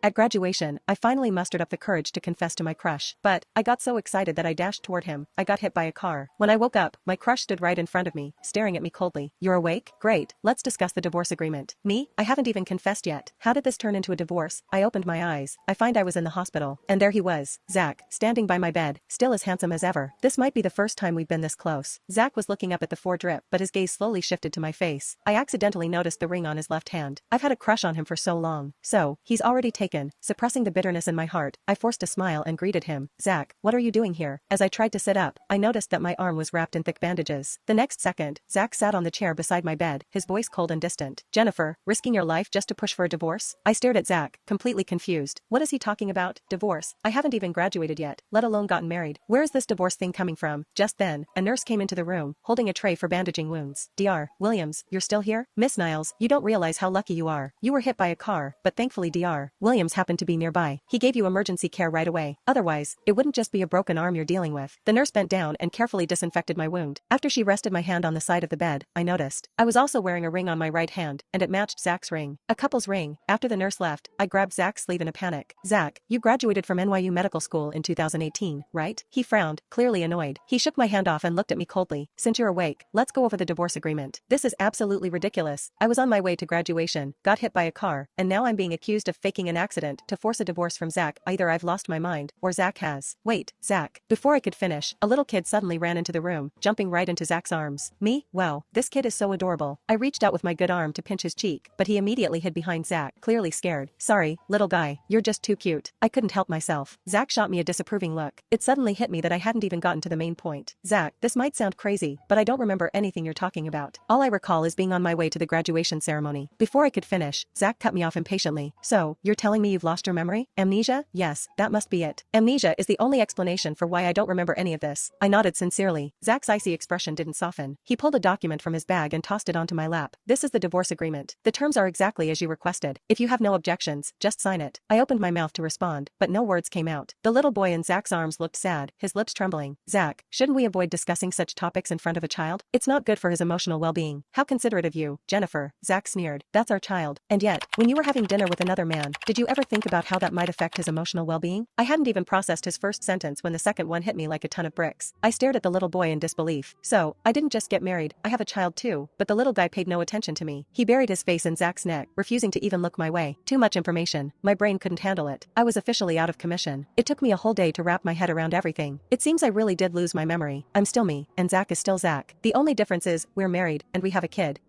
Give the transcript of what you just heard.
At graduation, I finally mustered up the courage to confess to my crush. But I got so excited that I dashed toward him. I got hit by a car. When I woke up, my crush stood right in front of me, staring at me coldly. You're awake? Great, let's discuss the divorce agreement. Me? I haven't even confessed yet. How did this turn into a divorce? I opened my eyes. I find I was in the hospital. And there he was, Zach, standing by my bed, still as handsome as ever. This might be the first time we've been this close. Zach was looking up at the four-drip, but his gaze slowly shifted to my face. I accidentally noticed the ring on his left hand. I've had a crush on him for so long. So, he's already taken. Suppressing the bitterness in my heart, I forced a smile and greeted him. Zach, what are you doing here? As I tried to sit up, I noticed that my arm was wrapped in thick bandages. The next second, Zach sat on the chair beside my bed, his voice cold and distant. Jennifer, risking your life just to push for a divorce? I stared at Zach, completely confused. What is he talking about? Divorce? I haven't even graduated yet, let alone gotten married. Where is this divorce thing coming from? Just then, a nurse came into the room, holding a tray for bandaging wounds. Dr. Williams, you're still here? Miss Niles, you don't realize how lucky you are. You were hit by a car, but thankfully Dr. Williams happened to be nearby. He gave you emergency care right away. Otherwise, it wouldn't just be a broken arm you're dealing with. The nurse bent down and carefully disinfected my wound. After she rested my hand on the side of the bed, I noticed I was also wearing a ring on my right hand, and it matched Zach's ring. A couple's ring. After the nurse left, I grabbed Zach's sleeve in a panic. Zach, you graduated from NYU Medical School in 2018, right? He frowned, clearly annoyed. He shook my hand off and looked at me coldly. Since you're awake, let's go over the divorce agreement. This is absolutely ridiculous. I was on my way to graduation, got hit by a car, and now I'm being accused of faking an accident to force a divorce from Zach. Either I've lost my mind, or Zach has. Wait, Zach. Before I could finish, a little kid suddenly ran into the room, jumping right into Zach's arms. Me? Wow, this kid is so adorable. I reached out with my good arm to pinch his cheek, but he immediately hid behind Zach, clearly scared. Sorry, little guy, you're just too cute. I couldn't help myself. Zach shot me a disapproving look. It suddenly hit me that I hadn't even gotten to the main point. Zach, this might sound crazy, but I don't remember anything you're talking about. All I recall is being on my way to the graduation ceremony. Before I could finish, Zach cut me off impatiently. So, you're telling me you've lost your memory? Amnesia? Yes, that must be it. Amnesia is the only explanation for why I don't remember any of this. I nodded sincerely. Zach's icy expression didn't soften. He pulled a document from his bag and tossed it onto my lap. This is the divorce agreement. The terms are exactly as you requested. If you have no objections, just sign it. I opened my mouth to respond, but no words came out. The little boy in Zach's arms looked sad, his lips trembling. Zach, shouldn't we avoid discussing such topics in front of a child? It's not good for his emotional well-being. How considerate of you, Jennifer. Zach sneered. That's our child. And yet, when you were having dinner with another man, did you ever think about how that might affect his emotional well-being? I hadn't even processed his first sentence when the second one hit me like a ton of bricks. I stared at the little boy in disbelief. So, I didn't just get married, I have a child too. But the little guy paid no attention to me. He buried his face in Zach's neck, refusing to even look my way. Too much information. My brain couldn't handle it. I was officially out of commission. It took me a whole day to wrap my head around everything. It seems I really did lose my memory. I'm still me, and Zach is still Zach. The only difference is, we're married, and we have a kid.